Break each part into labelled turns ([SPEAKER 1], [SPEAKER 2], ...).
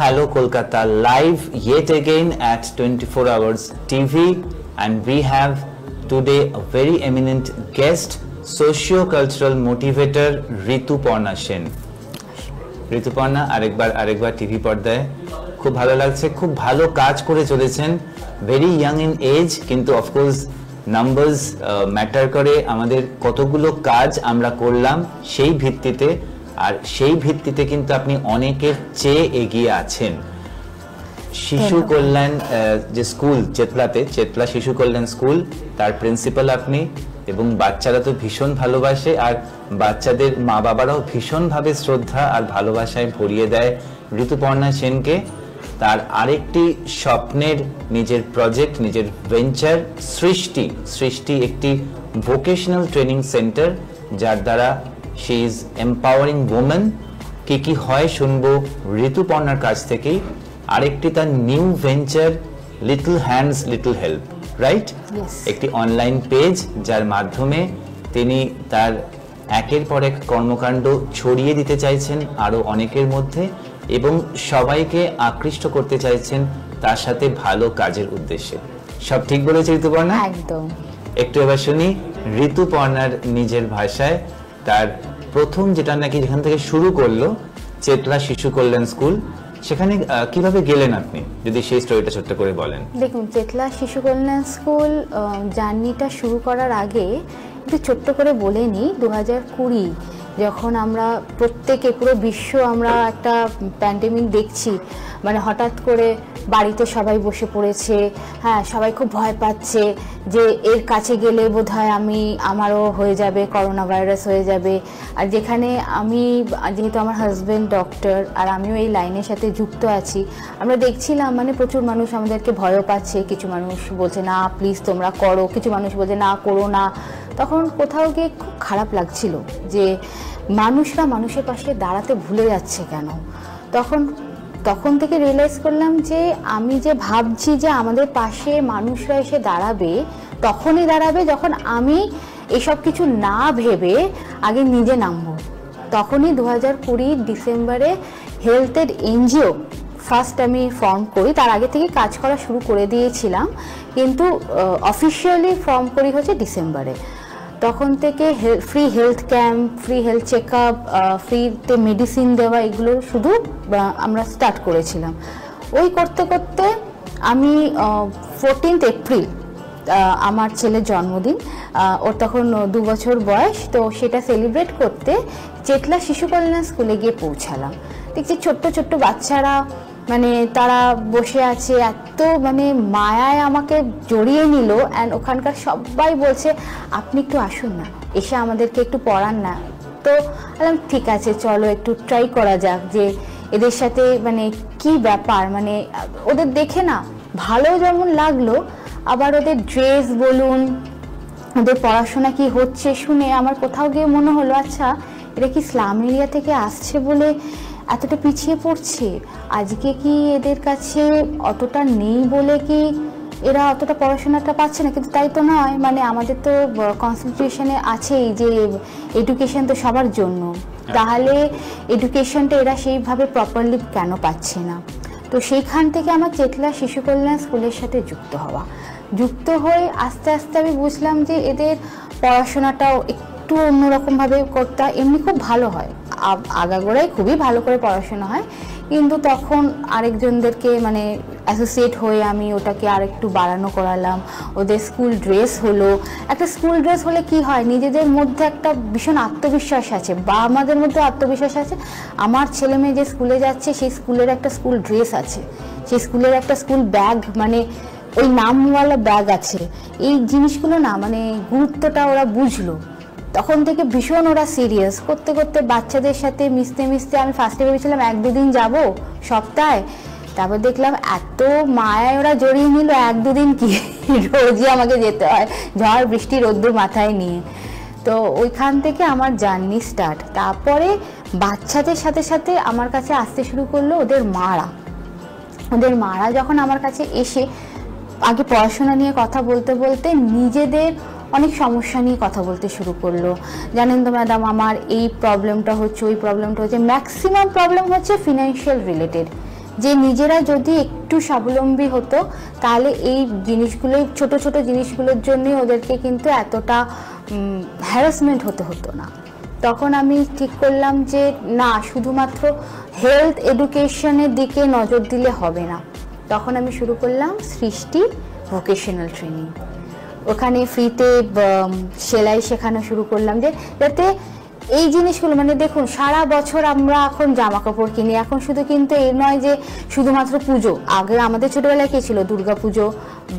[SPEAKER 1] Hello Kolkata, live yet again at 24 Hours TV, and we have today a very eminent guest, socio-cultural motivator Rituparna Sen. Rituparna আরেকবার TV পর্দায় খুব ভালো লাগছে, খুব ভালো কাজ করে চলেছেন, very young in age, কিন্তু of course numbers matter করে, আমাদের কতগুলো কাজ আমরা করলাম সেই ভিত্তিতে, আর সেই ভিত্তিতে কিন্তু আপনি অনেকের চেয়ে এগিয়ে আছেন। শিশু কল্যাণ যে স্কুল চেতলাতে, চেতলা শিশু কল্যাণ স্কুল, তার প্রিন্সিপাল আপনি, এবং বাচ্চারা তো ভীষণ ভালোবাসে, আর বাচ্চাদের মা বাবারাও ভীষণভাবে শ্রদ্ধা আর ভালোবাসায় ভরিয়ে দেয় ঋতুপর্ণা সেনকে। তার আরেকটি স্বপ্নের নিজের প্রজেক্ট, নিজের ভেঞ্চার সৃষ্টি একটি ভোকেশনাল ট্রেনিং সেন্টার, যার দ্বারা she is empowering women। কি হয় শুনবো ঋতুপর্ণার কাছ থেকেই। আরেকটি তার new venture little hands little help, right? একটি অনলাইন পেজ, যার মাধ্যমে তিনি তার একের পর এক কর্মকাণ্ড ছড়িয়ে দিতে চাইছেন আরো অনেকের মধ্যে, এবং সবাইকে আকৃষ্ট করতে চাইছেন তার সাথে ভালো কাজের উদ্দেশ্যে। সব ঠিক বলেছে ঋতুপর্ণা?
[SPEAKER 2] একদম।
[SPEAKER 1] একটু এবার শুনি ঋতুপর্ণার নিজের ভাষায় তার প্রথম, যেটা নাকি যেখান থেকে শুরু করলো, চেতলা শিশু কল্যাণ স্কুল, সেখানে কিভাবে গেলেন আপনি, যদি সেই স্টোরিটা ছোট্ট করে বলেন।
[SPEAKER 2] দেখুন, চেতলা শিশু কল্যাণ স্কুল জার্নিটা শুরু করার আগে একটু ছোট্ট করে বলে নিই। 2020 যখন আমরা প্রত্যেকে, পুরো বিশ্ব আমরা একটা প্যান্ডেমিক দেখছি, মানে হঠাৎ করে বাড়িতে সবাই বসে পড়েছে, হ্যাঁ, সবাই খুব ভয় পাচ্ছে যে এর কাছে গেলে বোধহয় আমারও হয়ে যাবে, করোনা ভাইরাস হয়ে যাবে। আর যেখানে আমি, যেহেতু আমার হাজব্যান্ড ডক্টর আর আমিও এই লাইনের সাথে যুক্ত আছি, আমরা দেখছিলাম মানে প্রচুর মানুষ আমাদেরকে ভয়ও পাচ্ছে। কিছু মানুষ বলছে না প্লিজ তোমরা করো, কিছু মানুষ বলছে না করো না। তখন কোথাও গিয়ে খুব খারাপ লাগছিল যে মানুষরা মানুষের পাশে দাঁড়াতে ভুলে যাচ্ছে কেন। তখন থেকে রিয়েলাইজ করলাম যে আমি যে ভাবছি যে আমাদের পাশে মানুষরা এসে দাঁড়াবে, তখনই দাঁড়াবে যখন আমি এসব কিছু না ভেবে আগে নিজে নামবো। তখনই 2020 ডিসেম্বরে হেলথের এনজিও ফার্স্ট আমি ফর্ম করি। তার আগে থেকে কাজ করা শুরু করে দিয়েছিলাম, কিন্তু অফিসিয়ালি ফর্ম করি হচ্ছে ডিসেম্বরে। তখন থেকে free health camp, free health check up, ফ্রিতে মেডিসিন দেওয়া, এগুলো শুধু আমরা স্টার্ট করেছিলাম। ওই করতে করতে আমি 14 এপ্রিল আমার ছেলের জন্মদিন, ওর তখন 2 বছর বয়স, তো সেটা সেলিব্রেট করতে চেতলা শিশু কল্যাণ স্কুলে গিয়ে পৌঁছালাম। দেখছি ছোট্ট ছোট্ট বাচ্চারা, মানে তারা বসে আছে, এত মানে মায়ায় আমাকে জড়িয়ে নিল। অ্যান্ড ওখানকার সবাই বলছে আপনি একটু আসুন না, এসে আমাদেরকে একটু পড়ান না। তো বললাম ঠিক আছে, চলো একটু ট্রাই করা যাক যে এদের সাথে মানে কি ব্যাপার। মানে ওদের দেখে না ভালো যেমন লাগলো, আবার ওদের ড্রেস বলুন, ওদের পড়াশোনা কি হচ্ছে শুনে আমার কোথাও গিয়ে মনে হলো আচ্ছা এরা কি স্লাম এরিয়া থেকে আসছে বলে এতটা পিছিয়ে পড়ছে, আজকে কি এদের কাছে অতটা নেই বলে কি এরা অতটা পড়াশোনাটা পাচ্ছে না? কিন্তু তাই তো নয়, মানে আমাদের তো কনস্টিটিউশনে আছেই যে এডুকেশন তো সবার জন্য, তাহলে এডুকেশনটা এরা সেইভাবে প্রপারলি কেন পাচ্ছে না? তো সেইখান থেকে আমার চেতলা শিশু কল্যাণ স্কুলের সাথে যুক্ত হয়ে আস্তে আস্তে আমি বুঝলাম যে এদের পড়াশোনাটাও একটু অন্যরকমভাবে করতে হয়। এমনি খুব ভালো হয়, আগাগোড়ায় খুবই ভালো করে পড়াশোনা হয়, কিন্তু তখন আরেকজনদেরকে মানে অ্যাসোসিয়েট হয়ে আমি ওটাকে আরেকটু বাড়ানো করালাম। ওদের স্কুল ড্রেস হলো, একটা স্কুল ড্রেস হলে কি হয়, নিজেদের মধ্যে একটা ভীষণ আত্মবিশ্বাস আছে, বা আমাদের মধ্যে আত্মবিশ্বাস আছে। আমার ছেলে মেয়ে যে স্কুলে যাচ্ছে সেই স্কুলের একটা স্কুল ড্রেস আছে, সেই স্কুলের একটা স্কুল ব্যাগ, মানে ওই নামওয়ালা ব্যাগ আছে। এই জিনিসগুলো না মানে গুরুত্বটা ওরা বুঝলো। তখন থেকে ভীষণ ওরা সিরিয়াস করতে করতে বাচ্চাদের সাথে মিশতে আমি ফার্স্টে ভেবেছিলাম 1-2 দিন যাবো সপ্তাহে, তারপর দেখলাম এত মায়ায় ওরা জড়িয়ে নিল, 1-2 দিন কি রোজই আমাকে যেতে হয়, ঝড় বৃষ্টি রোদ্দুর মাথায় নিয়ে। তো ওইখান থেকে আমার জার্নি স্টার্ট। তারপরে বাচ্চাদের সাথে সাথে আমার কাছে আসতে শুরু করলো ওদের মারা যখন আমার কাছে এসে আগে পড়াশোনা নিয়ে কথা বলতে বলতে নিজেদের অনেক সমস্যা নিয়ে কথা বলতে শুরু করলো। জানেন তো ম্যাডাম, আমার এই প্রবলেমটা হচ্ছে, ওই প্রবলেমটা হচ্ছে, ম্যাক্সিমাম প্রবলেম হচ্ছে ফিনান্সিয়াল রিলেটেড, যে নিজেরা যদি একটু স্বাবলম্বী হতো তাহলে এই জিনিসগুলো, ছোট ছোট জিনিসগুলোর জন্যই ওদেরকে কিন্তু এতটা হ্যারাসমেন্ট হতো না। তখন আমি ঠিক করলাম যে না, শুধুমাত্র হেলথ এডুকেশনের দিকে নজর দিলে হবে না। তখন আমি শুরু করলাম সৃষ্টি ভোকেশনাল ট্রেনিং। ওখানে ফ্রিতে সেলাই শেখানো শুরু করলাম, যে যাতে এই জিনিসগুলো, মানে দেখুন সারা বছর আমরা এখন জামা কাপড় কিনি, এখন শুধু কিন্তু এই নয় যে শুধুমাত্র পুজো। আগে আমাদের ছোটবেলায় কি ছিল, দুর্গা পুজো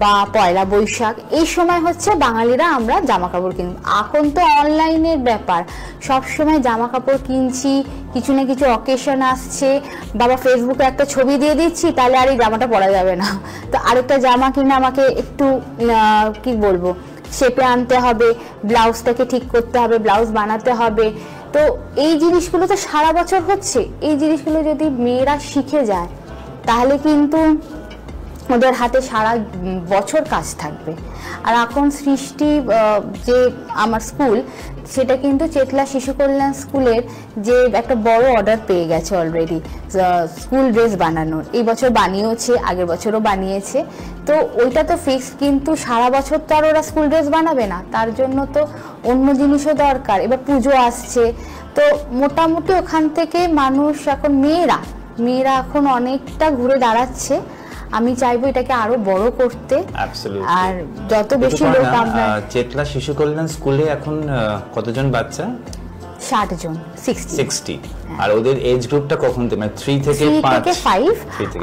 [SPEAKER 2] বা পয়লা বৈশাখ, এই সময় হচ্ছে বাঙালিরা আমরা জামা কাপড় কিনি। এখন তো অনলাইনের ব্যাপার, সব সময় জামা কাপড় কিনছি, কিছু না কিছু অকেশন আসছে, বাবা ফেসবুকে একটা ছবি দিয়ে দিচ্ছি, তাহলে আর এই জামাটা পরা যাবে না, তো আরেকটা জামা কিনে আমাকে একটু কি বলবো শেপে আনতে হবে, ব্লাউজটাকে ঠিক করতে হবে, ব্লাউজ বানাতে হবে। তো এই জিনিসগুলো তো সারা বছর হচ্ছে। এই জিনিসগুলো যদি মেয়েরা শিখে যায় তাহলে কিন্তু ওদের হাতে সারা বছর কাজ থাকবে। আর এখন সৃষ্টি যে আমার স্কুল, সেটা কিন্তু চেতলা শিশু কল্যাণ স্কুলের যে একটা বড় অর্ডার পেয়ে গেছে অলরেডি স্কুল ড্রেস বানানোর। এই বছর বানিয়েছে, আগের বছরও বানিয়েছে। তো ওইটা তো ফিক্স, কিন্তু সারা বছর তো আর ওরা স্কুল ড্রেস বানাবে না, তার জন্য তো অন্য জিনিসও দরকার। এবার পুজো আসছে, তো মোটামুটি ওখান থেকে মানুষ এখন মেয়েরা এখন অনেকটা ঘুরে দাঁড়াচ্ছে। আমি চাইবো এটাকে আরো বড় করতে। আর যত বেশি লোক আমরা
[SPEAKER 1] চেতলা শিশু কল্যাণ স্কুলে এখন কতজন বাচ্চা?
[SPEAKER 2] 60 জন, 60।
[SPEAKER 1] আর ওদের এজ গ্রুপটা কখন থেকে, মানে 3 থেকে 5?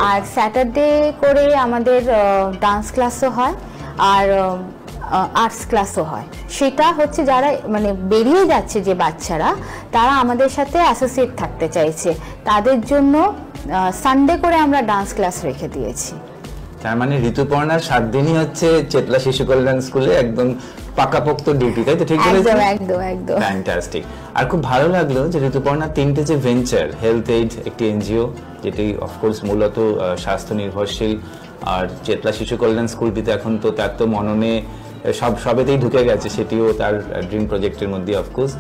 [SPEAKER 2] আর স্যাটারডে করে আমাদের ডান্স ক্লাসও হয় আর আর্টস ক্লাসও হয়। সেটা হচ্ছে যারা মানে বেরিয়ে যাচ্ছে যে বাচ্চারা, তারা আমাদের সাথে অ্যাসোসিয়েট থাকতে চাইছে, তাদের জন্য সানডে করে আমরা ডান্স ক্লাস রেখে দিয়েছি।
[SPEAKER 1] তার মানে ঋতুপর্ণার 7 দিনই হচ্ছে চেতলা শিশু কল্যাণ স্কুলে একদম পাকাপোক্ত ডিউটি, তাই তো? ঠিক বলেছি?
[SPEAKER 2] একদম
[SPEAKER 1] ফ্যান্টাস্টিক। আর খুব ভালো লাগলো যে ঋতুপর্ণার 3টে যে ভেঞ্চার, হেলথ এইড একটি এনজিও যেটি অফকোর্স মূলত স্বাস্থ্য নির্ভরশীল, আর চেতলা শিশু কল্যাণ স্কুলটিতে এখন তো তার তো মননে সবেতেই ঢুকে গেছে, সেটিও তার ড্রিম প্রজেক্টের মধ্যে অফকোর্স,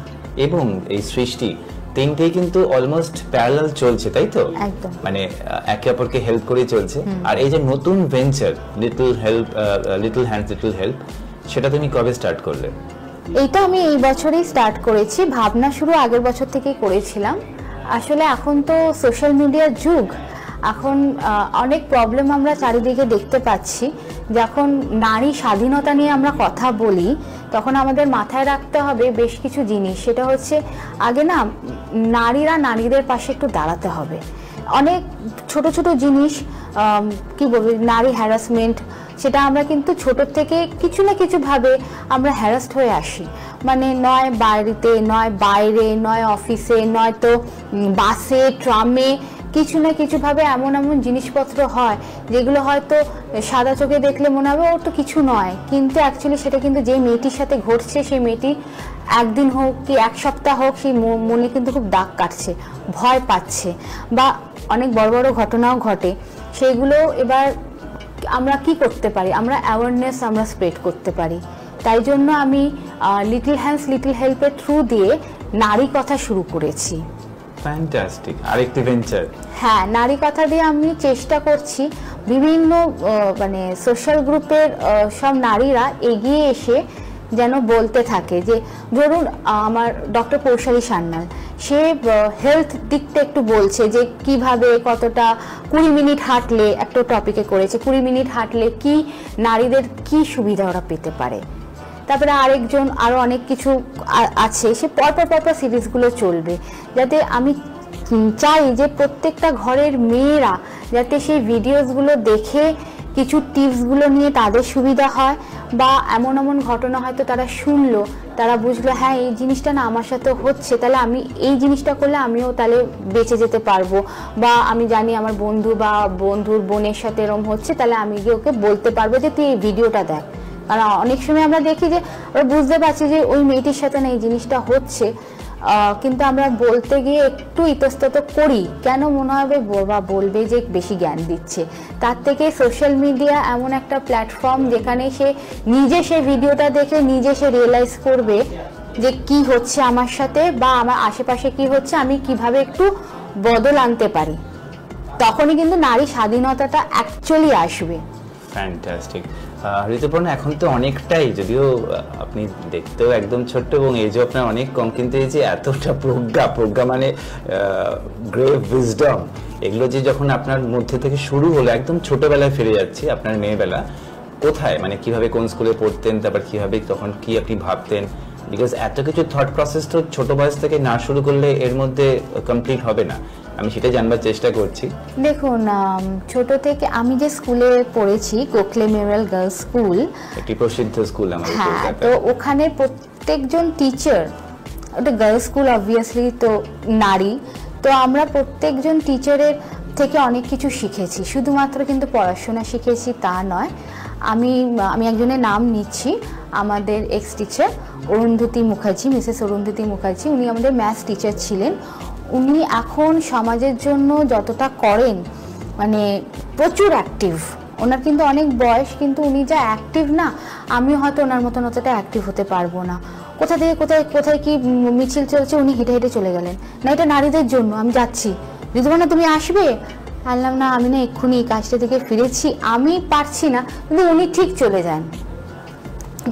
[SPEAKER 1] এবং এই সৃষ্টি, 3টেই কিন্তু অলমোস্ট প্যারালাল চলছে, তাই তো?
[SPEAKER 2] একদম,
[SPEAKER 1] মানে একে অপরকে হেল্প করে চলছে। আর এই যে নতুন venture little hands little help, সেটা তুমি কবে স্টার্ট করলে?
[SPEAKER 2] এইটা আমি এই বছরই স্টার্ট করেছি, ভাবনা শুরু আগের বছর থেকেই করেছিলাম। আসলে এখন তো সোশ্যাল মিডিয়ার যুগ, এখন অনেক প্রবলেম আমরা চারিদিকে দেখতে পাচ্ছি। যখন নারী স্বাধীনতা নিয়ে আমরা কথা বলি, তখন আমাদের মাথায় রাখতে হবে বেশ কিছু জিনিস। সেটা হচ্ছে, আগে না নারীরা নারীদের পাশে একটু দাঁড়াতে হবে। অনেক ছোট ছোট জিনিস, কি বলবো, নারী হ্যারাসমেন্ট, সেটা আমরা কিন্তু ছোট থেকে কিছু না কিছু ভাবে আমরা হ্যারাসড হয়ে আসি। মানে নয় বাড়িতে, নয় বাইরে, নয় অফিসে, নয় তো বাসে, ট্রামে, কিছু না কিছু ভাবে এমন জিনিসপত্র হয় যেগুলো হয়তো সাদা চোখে দেখলে মনে হবে ওর তো কিছু নয়, কিন্তু অ্যাকচুয়ালি সেটা কিন্তু যে মেয়েটির সাথে ঘটছে, সেই মেয়েটি একদিন হোক কি এক সপ্তাহ হোক, সেই মনে কিন্তু খুব দাগ কাটছে, ভয় পাচ্ছে, বা অনেক বড় বড় ঘটনাও ঘটে। সেগুলো এবার আমরা কি করতে পারি, আমরা অ্যাওয়ারনেস আমরা স্প্রেড করতে পারি। তাই জন্য আমি লিটল হ্যান্ডস লিটল হেল্পের থ্রু দিয়ে নারী কথা শুরু করেছি।
[SPEAKER 1] ফ্যান্টাস্টিক, আরেকটি ভেঞ্চার।
[SPEAKER 2] হ্যাঁ, নারী কথা দিয়ে আমি চেষ্টা করছি বিভিন্ন মানে সোশ্যাল গ্রুপের সব নারীরা এগিয়ে এসে যেন বলতে থাকে, যে ধরুন আমার ডক্টর পৌশালী সান্যাল, সে হেলথ দিকটা একটু বলছে যে কিভাবে কতটা 20 মিনিট হাঁটলে, একটা টপিকে করেছে 20 মিনিট হাঁটলে কি নারীদের কি সুবিধা ওরা পেতে পারে। তারপরে আরেকজন আরও অনেক কিছু আছে, সে পরপর সিরিজগুলো চলবে, যাতে আমি চাই যে প্রত্যেকটা ঘরের মেয়েরা যাতে সেই ভিডিওসগুলো দেখে কিছু টিপসগুলো নিয়ে তাদের সুবিধা হয়, বা এমন ঘটনা হয়তো তারা শুনলো, তারা বুঝলো হ্যাঁ এই জিনিসটা না আমার সাথে হচ্ছে, তাহলে আমি এই জিনিসটা করলে আমিও তাহলে বেঁচে যেতে পারবো, বা আমি জানি আমার বন্ধু বা বন্ধুর বোনের সাথে এরকম হচ্ছে, তাহলে আমি গিয়ে ওকে বলতে পারবো যে তুই এই ভিডিওটা দেখ। কারণ অনেক সময় আমরা দেখি যে আমরা বুঝতে পারছি যে ওই মেয়েটির সাথে না এই জিনিসটা হচ্ছে, কিন্তু আমরা বলতে গিয়ে একটু ইতস্তত করি, কেন মনে হবে বা বলবে যে বেশি জ্ঞান দিচ্ছে। তার থেকে সোশ্যাল মিডিয়া এমন একটা প্ল্যাটফর্ম যেখানে সে নিজে সে ভিডিওটা দেখে নিজে সে রিয়েলাইজ করবে যে কি হচ্ছে আমার সাথে বা আমার আশেপাশে কি হচ্ছে, আমি কিভাবে একটু বদল আনতে পারি। তখনই কিন্তু নারী স্বাধীনতাটা অ্যাকচুয়ালি আসবে।
[SPEAKER 1] ফ্যান্টাস্টিক। ঋতুপর্ণা, এখন তো অনেকটাই, যদিও আপনি দেখতেও একদম ছোট্ট এবং এজও আপনার অনেক কম, কিন্তু এই যে এতটা প্রজ্ঞা মানে গ্রেভ উইজডম, এগুলো যে যখন আপনার মধ্যে থেকে শুরু হলো, একদম ছোটবেলায় ফিরে যাচ্ছি, আপনার মেয়েবেলা কোথায়, মানে কিভাবে কোন স্কুলে পড়তেন, তারপর কিভাবে তখন কি আপনি ভাবতেন? বিকজ এত কিছু থট প্রসেস তো ছোট বয়স থেকে না শুরু করলে এর মধ্যে কমপ্লিট হবে না, আমি সেটা জানবার চেষ্টা করছি।
[SPEAKER 2] দেখুন, ছোট থেকে আমি যে স্কুলে পড়েছি, গোখলে মেমোরিয়াল গার্লস স্কুল,
[SPEAKER 1] একটি প্রসিদ্ধ স্কুল আমাদের কলকাতায়,
[SPEAKER 2] তো ওখানে প্রত্যেকজন টিচার, ওটা গার্লস স্কুল অবভিয়াসলি, তো নারী, তো আমরা প্রত্যেকজন টিচারের থেকে অনেক কিছু শিখেছি, শুধুমাত্র কিন্তু পড়াশোনা শিখেছি তা নয়। আমি একজনের নাম নিচ্ছি, আমাদের x teacher Arundhati Mukherjee, Mrs Arundhati Mukherjee, উনি আমাদের ম্যাথস টিচার ছিলেন। উনি এখন সমাজের জন্য যতটা করেন, মানে প্রচুর অ্যাক্টিভ, ওনার কিন্তু অনেক বয়স, কিন্তু উনি যা অ্যাক্টিভ না, আমিও হয়তো ওনার মতন অতটা অ্যাক্টিভ হতে পারবো না। কোথা থেকে কোথায় কি মিছিল চলছে, উনি হেঁটে হেঁটে চলে গেলেন, না এটা নারীদের জন্য, আমি যাচ্ছি, ঋতুপর্ণা তুমি আসবে, বললাম না আমি না এক্ষুনি এই কাজটা থেকে ফিরেছি, আমি পারছি না, কিন্তু উনি ঠিক চলে যান।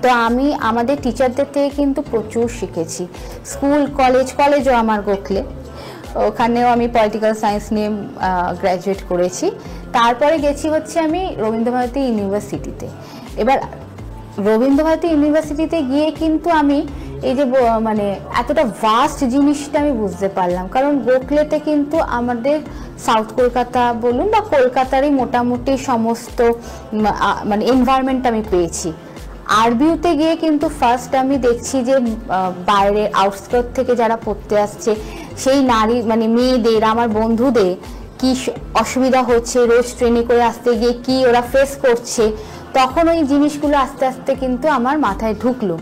[SPEAKER 2] তো আমি আমাদের টিচারদের থেকে কিন্তু প্রচুর শিখেছি, স্কুল কলেজও আমার গোখলে, ওখানেও আমি পলিটিক্যাল সায়েন্স নিয়ে গ্র্যাজুয়েট করেছি। তারপরে গেছি হচ্ছে আমি রবীন্দ্রভারতী ইউনিভার্সিটিতে। এবার রবীন্দ্রভারতী ইউনিভার্সিটিতে গিয়ে কিন্তু আমি এই যে মানে এতটা ভাস্ট জিনিসটা আমি বুঝতে পারলাম, কারণ গোখলেতে কিন্তু আমাদের সাউথ কলকাতা বলুন বা কলকাতারই মোটামুটি সমস্ত মানে এনভায়রনমেন্ট আমি পেয়েছি। আরবিউতে গিয়ে কিন্তু ফার্স্ট আমি দেখছি যে বাইরে আউটস্কার্ট থেকে যারা পড়তে আসছে, সেই নারী মানে মেয়েদের, আমার বন্ধুদের কি অসুবিধা হচ্ছে, রোজ ট্রেনে করে আসতে গিয়ে কি ওরা ফেস করছে, তখন ওই জিনিসগুলো আস্তে আস্তে কিন্তু আমার মাথায় ঢুকলো।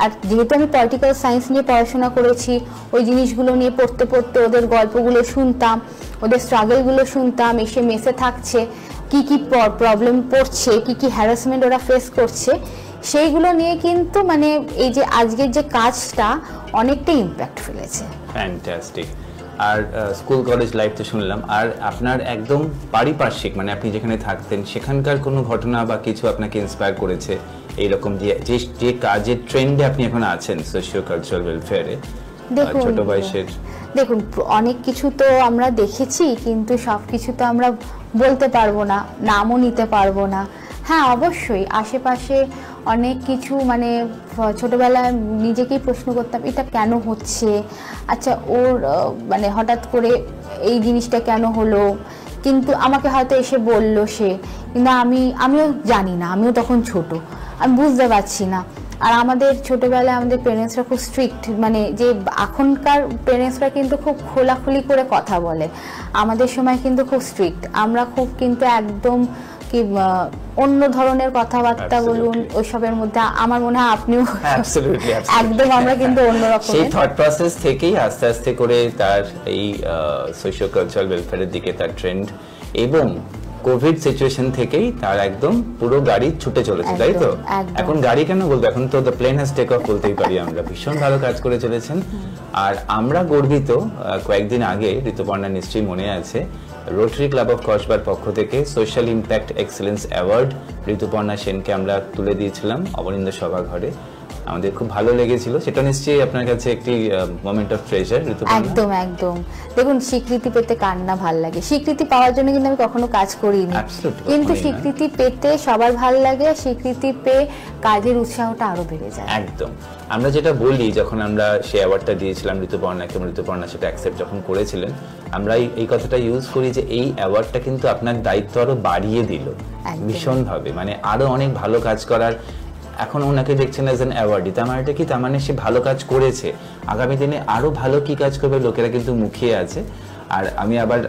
[SPEAKER 2] আর যেহেতু আমি পলিটিক্যাল সায়েন্স নিয়ে পড়াশোনা করেছি, ওই জিনিসগুলো নিয়ে পড়তে পড়তে ওদের গল্পগুলো শুনতাম, ওদের স্ট্রাগলগুলো শুনতাম, এসে মেসে থাকছে, কি কি প্রবলেম পড়ছে, কি কি হ্যারাসমেন্ট ওরা ফেস করছে, সেইগুলো নিয়ে কিন্তু মানে এই যে আজকের যে কাজটা অনেকটাই ইম্প্যাক্ট ফেলেছে।
[SPEAKER 1] ফ্যান্টাস্টিক। আর স্কুল কলেজ লাইফ তো শুনলাম, আর আপনার একদম পারিপার্শ্বিক মানে আপনি যেখানে থাকতেন সেখানকার কোনো ঘটনা বা কিছু আপনাকে ইন্সপায়ার করেছে এইরকম যে কাজের ট্রেন্ডে আপনি এখন আছেন সোশিও কালচারাল ওয়েলফেয়ারে ছোট বয়সের?
[SPEAKER 2] দেখুন, অনেক কিছু তো আমরা দেখেছি, কিন্তু সব কিছু তো আমরা বলতে পারবো না, নামও নিতে পারবো না। হ্যাঁ, অবশ্যই আশেপাশে অনেক কিছু, মানে ছোটবেলায় নিজেকেই প্রশ্ন করতাম এটা কেন হচ্ছে, আচ্ছা ওর মানে হঠাৎ করে এই জিনিসটা কেন হলো, কিন্তু আমাকে হয়তো এসে বললো সে, কিন্তু আমিও জানি না, আমিও তখন ছোট, আমি বুঝতে পারছি না। আর আমাদের ছোটবেলায় আমাদের পেরেন্টসরা খুব স্ট্রিক্ট, মানে যে এখনকার পেরেন্টসরা কিন্তু খুব খোলাখুলি করে কথা বলে, আমাদের সময় কিন্তু খুব স্ট্রিক্ট, আমরা খুব কিন্তু একদম কি অন্য ধরনের কথাবার্তা বলুন ওইসবের মধ্যে, আমার মনে হয় আপনিও একদম, আমরা কিন্তু অন্যরকম
[SPEAKER 1] সেই থট প্রসেস থেকেই আস্তে আস্তে করে তার এই সোশিও কালচারাল ওয়েলফেয়ারের দিকে তার ট্রেন্ড, এবং কোভিড সিচুয়েশন থেকেই তার একদম পুরো গাড়ি ছুটে চলেছে, তাই তো? এখন গাড়ি কেন বলবো, এখন তো the plane has take off বলতেই পারি আমরা। ভীষণ ভালো কাজ করে চলেছেন, আর আমরা গর্বিত। কয়েকদিন আগে ঋতুপর্ণা নিশ্চয়ই মনে আছে, রোটারি ক্লাব অফ কসবার পক্ষ থেকে social impact excellence award Rituparna সেনকে আমরা তুলে দিয়েছিলাম অবনিন্দ সভাঘরে। আমাদের খুব ভালো লেগেছিল, সেটা নিশ্চয়ই আপনার কাছে একটি মোমেন্ট অফ ট্রেজার ঋতুপর্ণা।
[SPEAKER 2] একদম একদম। দেখুন, স্বীকৃতি পেতে কার না ভালো লাগে, স্বীকৃতি পাওয়ার জন্য কিন্তু আমি কখনো কাজ করিনি, কিন্তু স্বীকৃতি পেতে সবার ভালো লাগে, স্বীকৃতি পেয়ে কাজের উৎসাহটা আরো বেড়ে যায়।
[SPEAKER 1] একদম। আমরা যেটা বলি, যখন আমরা সেই অ্যাওয়ার্ডটা দিয়েছিলাম ঋতুপর্ণাকে, ঋতুপর্ণা সেটা অ্যাকসেপ্ট যখন করেছিলেন, আমরা এই কথাটা ইউজ করি যে এই অ্যাওয়ার্ডটা কিন্তু আপনার দায়িত্ব আরো বাড়িয়ে দিল ভীষণভাবে, মানে আরো অনেক ভালো কাজ করার। এখন ওনাকে দেখছেন এজ অ্যান অ্যাওয়ার্ডি, তার মানে কি, তার মানে সে ভালো কাজ করেছে, আগামী দিনে আরো ভালো কি কাজ করবে লোকেরা কিন্তু মুখিয়ে আছে। আর আমি আবার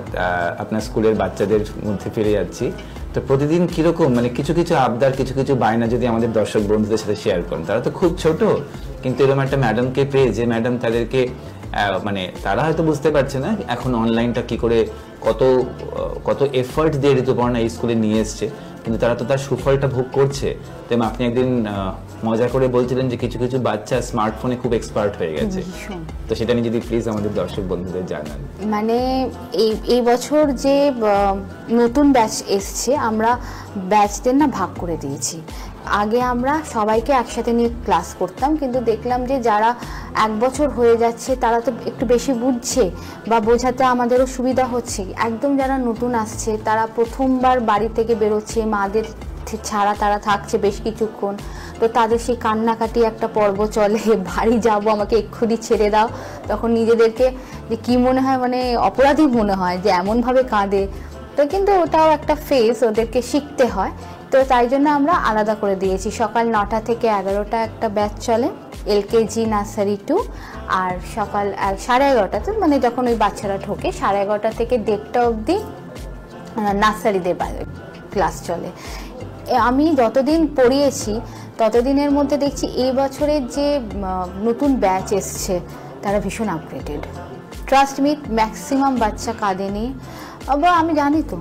[SPEAKER 1] আপনার স্কুলের বাচ্চাদের মধ্যে ফিরে যাচ্ছি, তো প্রতিদিন কিরকম মানে কিছু কিছু আবদার, কিছু কিছু বায়না যদি আমাদের দর্শক বন্ধুদের সাথে শেয়ার করেন, তারা তো খুব ছোট, কিন্তু এরকম একটা ম্যাডামকে পেয়ে, যে ম্যাডাম তাদেরকে মানে তারা হয়তো বুঝতে পারছে না এখন অনলাইনটা কি করে কত এফর্ট দিয়ে ঋতুপর্ণা এই স্কুলে নিয়ে এসছে, কিন্তু তারা তো তার সুফলটা ভোগ করছে। তো আপনি একদিন মজা করে বলছিলেন যে কিছু কিছু বাচ্চা স্মার্টফোনে খুব এক্সপার্ট হয়ে গেছে, তো সেটা নিয়ে যদি প্লিজ আমাদের দর্শক বন্ধুদের জানান।
[SPEAKER 2] মানে এই বছর যে নতুন ব্যাচ এসছে, আমরা ব্যাচদের না ভাগ করে দিয়েছি। আগে আমরা সবাইকে একসাথে নিয়ে ক্লাস করতাম, কিন্তু দেখলাম যে যারা 1 বছর হয়ে যাচ্ছে তারা তো একটু বেশি বুঝছে বা বোঝাতে আমাদেরও সুবিধা হচ্ছে। একদম যারা নতুন আসছে, তারা প্রথমবার বাড়ি থেকে বেরোচ্ছে, মাদের ছাড়া তারা থাকছে বেশ কিছুক্ষণ, তো তাদের সেই কান্নাকাটি একটা পর্ব চলে, বাড়ি যাব, আমাকে এক্ষুনি ছেড়ে দাও। তখন নিজেদেরকে যে কী মনে হয়, মানে অপরাধী মনে হয় যে এমনভাবে কাঁদে। তো কিন্তু ওটাও একটা ফেজ, ওদেরকে শিখতে হয়। তো তাই জন্য আমরা আলাদা করে দিয়েছি। সকাল 9টা থেকে 11টা একটা ব্যাচ চলে, এলকেজি নার্সারি 2, আর সকাল 11:30টাতে, মানে যখন ওই বাচ্চারা ঢোকে 11:30 থেকে 1:30 অবধি নার্সারিদের ক্লাস চলে। আমি যতদিন পড়িয়েছি ততদিনের মধ্যে দেখছি এই বছরের যে নতুন ব্যাচ এসছে তারা ভীষণ আপগ্রেডেড। ট্রাস্ট মি, ম্যাক্সিমাম বাচ্চা কাঁদেনি। আবার আমি জানি তো,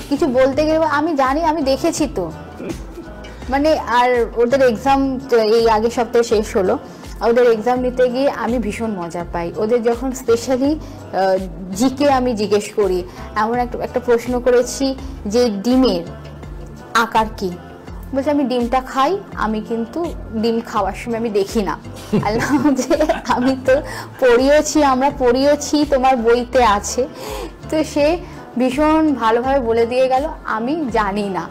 [SPEAKER 2] কিছু বলতে গেলে আমি জানি, আমি দেখেছি তো। মানে আর ওদের এক্সাম এই আগের সপ্তাহে শেষ হলো, ওদের এক্সাম নিতে গিয়ে আমি ভীষণ মজা পাই। ওদের যখন স্পেশালি জিকে আমি জিজ্ঞেস করি, এমন একটা প্রশ্ন করেছি যে ডিমের আকার কি, বলছে আমি ডিমটা খাই, আমি কিন্তু ডিম খাওয়ার সময় আমি দেখি না। আল্লাহ, যে আমি তো পড়িয়েছি, আমরা পড়িয়েছি, তোমার বইতে আছে। তো সে ভীষণ ভালোভাবে বলে দিয়ে গেল আমি জানি না,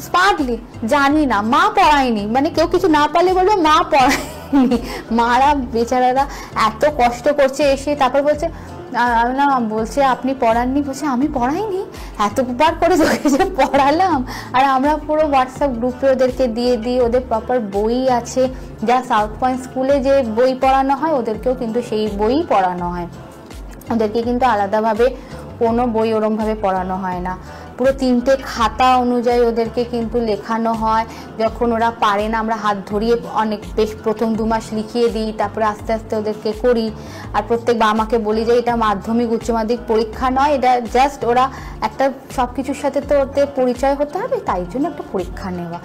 [SPEAKER 2] স্মার্টলি জানি না, মা পড়ায়নি। মানে কেউ কিছু না পারলে বলবে মা পড়ায়নি। মারা বেচারারা এত কষ্ট করছে এসে, তারপর বলছে না, বলছে আপনি পড়াননি, বলছে আমি পড়াইনি, এতবার করে তোকে যে পড়ালাম। আর আমরা পুরো হোয়াটসঅ্যাপ গ্রুপে ওদেরকে দিয়ে দিই, ওদের প্রপার বই আছে, যা সাউথ পয়েন্ট স্কুলে যে বই পড়ানো হয় ওদেরকেও কিন্তু সেই বই পড়ানো হয়। ওদেরকে কিন্তু আলাদাভাবে কোনো বই ওরমভাবে পড়ানো হয় না, পুরো 3টে খাতা অনুযায়ী ওদেরকে কিন্তু লেখানো হয়। যখন ওরা পারে না আমরা হাত ধরিয়ে অনেক বেশ প্রথম 2 মাস লিখিয়ে দিই, তারপরে আস্তে আস্তে ওদেরকে করি। আর প্রত্যেকবার আমাকে বলি যে এটা মাধ্যমিক উচ্চ মাধ্যমিক পরীক্ষা নয়, এটা জাস্ট ওরা একটা সব কিছুর সাথে তো ওদের পরিচয় হতে হবে, তাই জন্য একটা পরীক্ষা নেওয়া।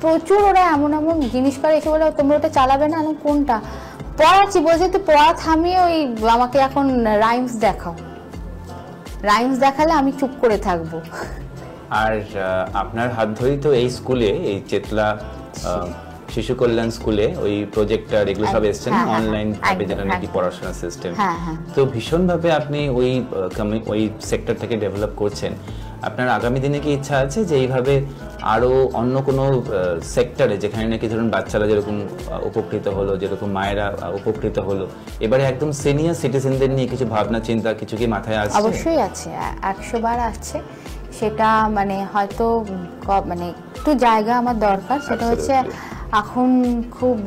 [SPEAKER 2] প্রচুর ওরা এমন এমন জিনিস করে, এসে বলে তোমরা ওটা চালাবে না, আমি কোনটা পড়াচ্ছি, বলছে তো পড়া থামিয়ে ওই আমাকে এখন রাইমস দেখাও, রাইমস দেখালে আমি চুপ করে থাকবো।
[SPEAKER 1] আর আপনার হাত ধরেই তো এই স্কুলে, এই চেতলা শিশু কল্যাণ স্কুলে ওই প্রজেক্টর এগুলো সব এসছে না, অনলাইন ভাবে যেটা নাকি পড়াশোনার সিস্টেম, তো ভীষণভাবে আপনি ওই সেক্টর থেকে ডেভেলপ করছেন। আপনার আগামী দিনে কি ইচ্ছা আছে যে এইভাবে আরো অন্য কোনো সেক্টরে, যেখানে নাকি ধরুন বাচ্চারা যেরকম উপকৃত হলো, যেরকম মায়েরা উপকৃত হলো, এবারে একদম সিনিয়র সিটিজেনদের নিয়ে কিছু ভাবনা চিন্তা কিছু কি মাথায় আসছে?
[SPEAKER 2] অবশ্যই আছে, 100 বার আছে। সেটা মানে হয়তো মানে একটু জায়গা আমার দরকার। সেটা হচ্ছে এখন খুব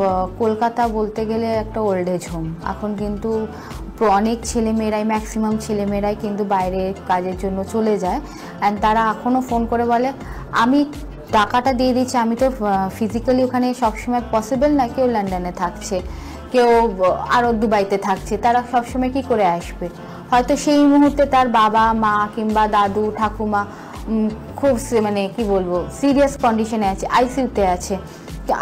[SPEAKER 2] কলকাতা বলতে গেলে একটা ওল্ড এজ হোম। এখন কিন্তু অনেক ছেলেমেয়েরাই, ম্যাক্সিমাম ছেলেমেয়েরাই কিন্তু বাইরে কাজের জন্য চলে যায়, অ্যান্ড তারা এখনও ফোন করে বলে আমি টাকাটা দিয়ে দিচ্ছি, আমি তো ফিজিক্যালি ওখানে সবসময় পসিবল না, কেউ লন্ডনে থাকছে, কেউ আরও দুবাইতে থাকছে, তারা সবসময় কি করে আসবে? হয়তো সেই মুহূর্তে তার বাবা মা কিংবা দাদু ঠাকুমা খুব মানে কি বলবো সিরিয়াস কন্ডিশনে আছে, আইসিইউতে আছে,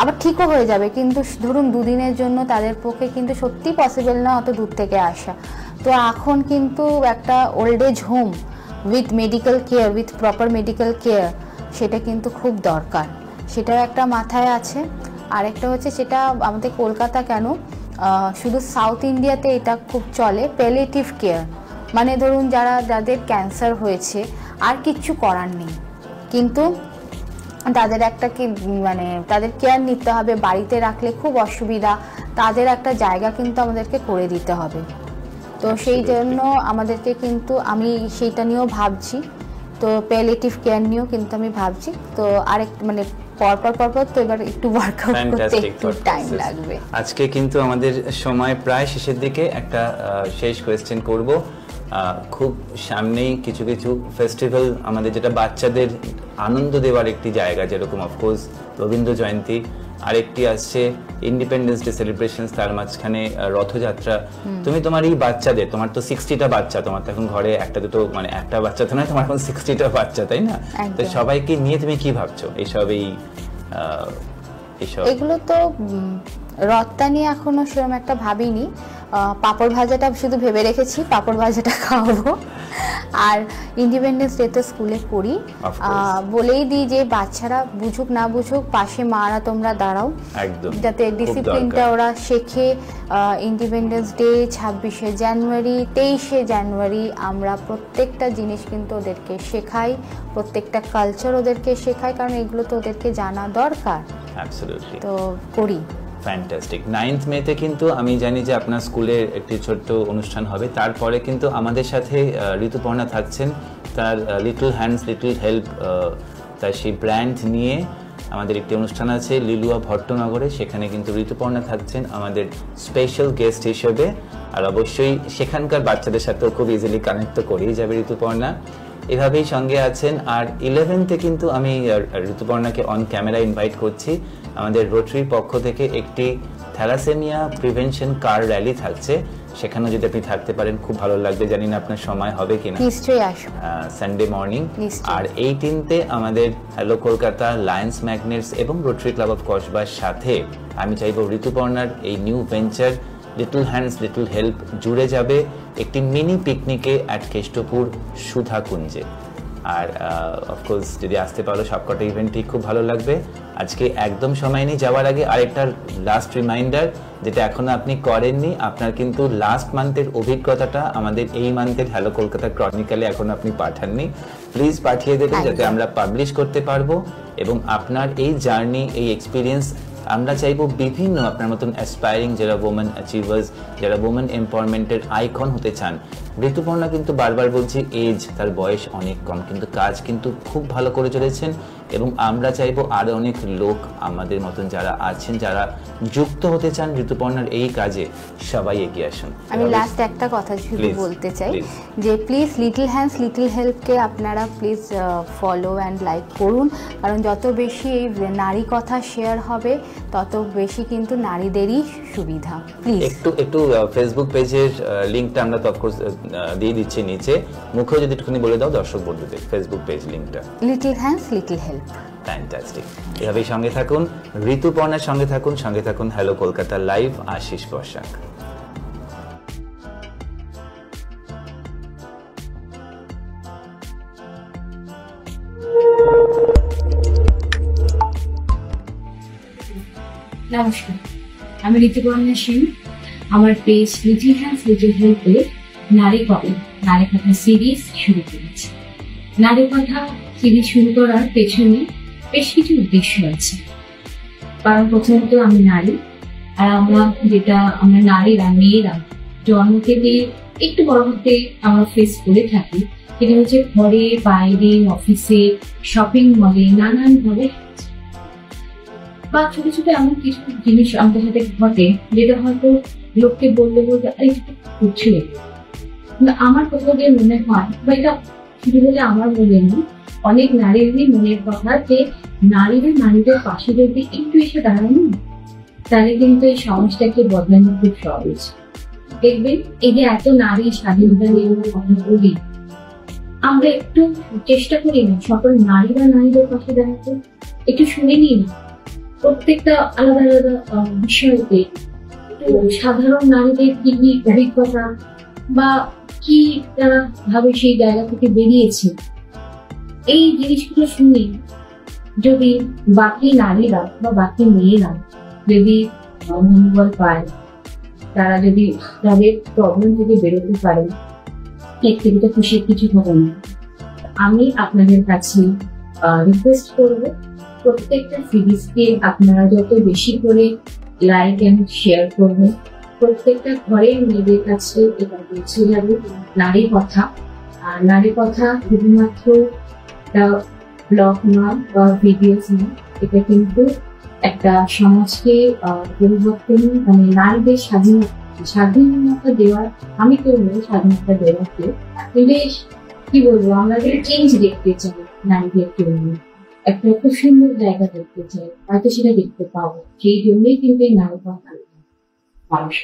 [SPEAKER 2] আবার ঠিকও হয়ে যাবে, কিন্তু ধরুন 2 দিনের জন্য তাদের পক্ষে কিন্তু সত্যি পসিবল না অত দূর থেকে আসা। তো এখন কিন্তু একটা old age home with medical care, with proper medical care, সেটা কিন্তু খুব দরকার। সেটাও একটা মাথায় আছে। আরেকটা হচ্ছে, সেটা আমাদের কলকাতা কেন, শুধু সাউথ ইন্ডিয়াতে এটা খুব চলে, প্যালিয়েটিভ কেয়ার। মানে ধরুন যাদের ক্যান্সার হয়েছে, আর কিচ্ছু করার নেই, কিন্তু তাদের একটা কি মানে তাদের কেয়ার নিতে হবে, বাড়িতে রাখলে খুব অসুবিধা, তাদের একটা জায়গা কিন্তু আমাদেরকে করে দিতে হবে। তো সেই জন্য আমাদেরকে কিন্তু আমি সেইটা নিয়েও ভাবছি, তো প্যালিয়েটিভ কেয়ার নিয়েও কিন্তু আমি ভাবছি। তো আরেক মানে পরপর তো এবার একটু ওয়ার্কআউট করতে একটু টাইম লাগবে।
[SPEAKER 1] আজকে কিন্তু আমাদের সময় প্রায় শেষের দিকে, একটা শেষ কোয়েশ্চেন করব। খুব সামনেই কিছু কিছু ফেস্টিভ্যাল আমাদের, যেটা বাচ্চাদের আনন্দ দেওয়ার একটি জায়গা, যেরকম অফকোর্স রবীন্দ্র জয়ন্তী, আরেকটি আসছে ইন্ডিপেন্ডেন্স ডে সেলিব্রেশন, তার মাঝখানে রথযাত্রা। তুমি তোমার এই বাচ্চাদের, তোমার তো 60টা বাচ্চা, তোমার তো এখন ঘরে একটা দুটো মানে একটা বাচ্চা তো নয়, তোমার এখন 60টা বাচ্চা, তাই না? তো সবাইকে নিয়ে তুমি কি ভাবছো এইসব
[SPEAKER 2] এগুলো তো রত্তা নিয়ে এখনো সেরকম একটা ভাবিনি। পাঁপড় ভাজাটা শুধু ভেবে রেখেছি, পাঁপড় ভাজাটা খাওয়াবো। আর ইন্ডিপেন্ডেন্স ডে তো স্কুলে করি, বলেই দিই যে বাচ্চারা বুঝুক না বুঝুক পাশে মারা তোমরা দাঁড়াও, যাতে ডিসিপ্লিনটা ওরা শেখে। ইন্ডিপেন্ডেন্স ডে, 26শে জানুয়ারি, 23শে জানুয়ারি আমরা প্রত্যেকটা জিনিস কিন্তু ওদেরকে শেখাই, প্রত্যেকটা কালচার ওদেরকে শেখাই, কারণ এগুলো তো ওদেরকে জানা দরকার। তো করি।
[SPEAKER 1] ফ্যান্টাস্টিক। 9th মেতে কিন্তু আমি জানি যে আপনার স্কুলে একটি ছোট্ট অনুষ্ঠান হবে, তারপরে কিন্তু আমাদের সাথে ঋতুপর্ণা থাকছেন, তার লিটল হ্যান্ডস লিটল হেল্প, তার সেই ব্র্যান্ড নিয়ে আমাদের একটি অনুষ্ঠান আছে লিলুয়া ভট্টনগরে, সেখানে কিন্তু ঋতুপর্ণা থাকছেন আমাদের স্পেশাল গেস্ট হিসেবে। আর অবশ্যই সেখানকার বাচ্চাদের সাথেও খুব ইজিলি কানেক্ট করেই যাবে ঋতুপর্ণা, এভাবেই সঙ্গে আছেন। আর 11th কিন্তু আমি ঋতুপর্ণাকে অন ক্যামেরা ইনভাইট করছি, আমাদের রোটারির পক্ষ থেকে একটি থ্যালাসেমিয়া প্রিভেনশন কার র্যালি থাকছে, সেখানে যদি আপনি থাকতে পারেন খুব ভালো লাগবে। জানি না আপনার সময় হবে কিনা,
[SPEAKER 2] নিশ্চয়ই আসুন
[SPEAKER 1] সানডে মর্নিং। আর 18th আমাদের হ্যালো কলকাতা, লায়ন্স ম্যাগনেটস এবং রোটারি ক্লাব অফ কসবার সাথে আমি চাইবো ঋতুপর্ণার এই new venture little hands little help জুড়ে যাবে একটি মিনি পিকনিকে অ্যাট কেষ্টপুর সুধা কুঞ্জে। আর অফকোর্স যদি আসতে পারো সবকটা ইভেন্টই খুব ভালো লাগবে। আজকে একদম সময় নেই যাওয়ার আগে আরেকটা লাস্ট রিমাইন্ডার, যেটা এখনো আপনি করেননি, আপনার কিন্তু লাস্ট মান্থের অভিজ্ঞতাটা আমাদের এই মান্থের হ্যালো কলকাতা ক্রনিক্যালে এখনো আপনি পাঠাননি, প্লিজ পাঠিয়ে দেবেন যাতে আমরা পাবলিশ করতে পারবো। এবং আপনার এই জার্নি, এই এক্সপিরিয়েন্স আমরা চাইবো বিভিন্ন আপনার মতন অ্যাসপায়ারিং যারা ওমেন অ্যাচিভার্স, যারা ওমেন এম্পাওয়ারমেন্টের আইকন হতে চান। ঋতুপর্ণা কিন্তু বারবার বলছি এজ, তার বয়স অনেক কম, কিন্তু কাজ কিন্তু খুব ভালো করে চলেছেন। এবং আমরা চাইবো আরো অনেক লোক আমাদের মতন যারা আছেন, যারা যুক্ত হতে চান ঋতুপর্ণার এই কাজে, সবাই এগিয়ে আসুন।
[SPEAKER 2] আমি লাস্ট একটা কথা শুধু বলতে চাই যে প্লিজ লিটল হ্যান্ডস লিটল হেল্পকে আপনারা প্লিজ ফলো অ্যান্ড লাইক করুন, কারণ যত বেশি এই নারী কথা শেয়ার হবে তত বেশি কিন্তু নারীদেরই সুবিধা। প্লিজ
[SPEAKER 1] একটু ফেসবুক পেজের লিংকটা আমরা তো অফকোর্স দিয়ে দিচ্ছি নিচে, মুখেও যদি একটুখানি বলে দাও দর্শক বন্ধুদের ফেসবুক পেজ লিংকটা।
[SPEAKER 2] Little hands little help.
[SPEAKER 1] Fantastic. এভাবেই সঙ্গে থাকুন, ঋতুপর্ণার সঙ্গে থাকুন হ্যালো কলকাতা লাইভ। আশিস বসাক।
[SPEAKER 3] নমস্কার, আমি ঋতুপর্ণা সিং। আমার পেজ লিটল হ্যান্ডস লিটল হেল্পে নারী কথা সিরিজ শুরু করেছি। নারী কথা সিরিজ শুরু করার পেছনে বেশ কিছু উদ্দেশ্য আছে। কারণ প্রথমত আমি নারী, আর আমরা নারীরা, মেয়েরা জন্ম থেকে একটু বড় হতে আমরা ফেস করে থাকি, সেটা হচ্ছে ঘরে, বাইরে, অফিসে, শপিং মলে নানান ভাবে বা ছোট ছোট এমন কিছু জিনিস আমাদের সাথে ঘটে যেটা হয়তো লোককে বলতে করছে। আমার কোথাও গিয়ে মনে হয়, বা এটা শুধু বলে আমার মনে নেই, অনেক নারীরই মনের কথা যে নারীদের পাশে যদি একটু এসে দাঁড়ানো, তাহলে কিন্তু এই সমাজটাকে বদলানো খুব সহজ। দেখবেন এই যে এত নারী স্বাধীনতা নিয়ে আমরা কথা বলি, আমরা একটু চেষ্টা করি না সকল নারীদের পাশে দাঁড়াতে, একটু শুনে নিই না প্রত্যেকটা আলাদা আলাদা বিষয়তে সাধারণ নারীদের কি অভিজ্ঞতা বা কি তারা ভাবে সেই জায়গা থেকে বেরিয়েছে, এই জিনিসগুলো শুনে যদি বাকি নারীরা বা বাকি মেয়েরা যদি মনোবল পায়, তারা যদি তাদের প্রবলেম থেকে বেরোতে পারে, এর থেকে তো খুশির কিছু হবে না। আমি আপনাদের কাছে রিকোয়েস্ট করবো, প্রত্যেকটা সিরিজকে আপনারা যত বেশি করে লাইক এন্ড শেয়ার করবেন, প্রত্যেকটা ঘরের মেয়েদের কাছে এটা পৌঁছে যাবে নারী কথা। আর নারী কথা শুধুমাত্র ব্লগ নয় বা ভিডিওস নয়, এটা কিন্তু একটা সমাজকে পরিবর্তন, মানে নারীদের স্বাধীনতা দেওয়ার, আমি কেউ নই স্বাধীনতা দেওয়ার কেউ, কিন্তু কি বলবো, আমরা যে চেঞ্জ দেখতে চাই নারীদের কেউ একটা খুব সুন্দর জায়গা দেখতে চাই, হয়তো সেটা দেখতে পাবো, সেই জন্যই কিন্তু এই নারী কথা মানুষ।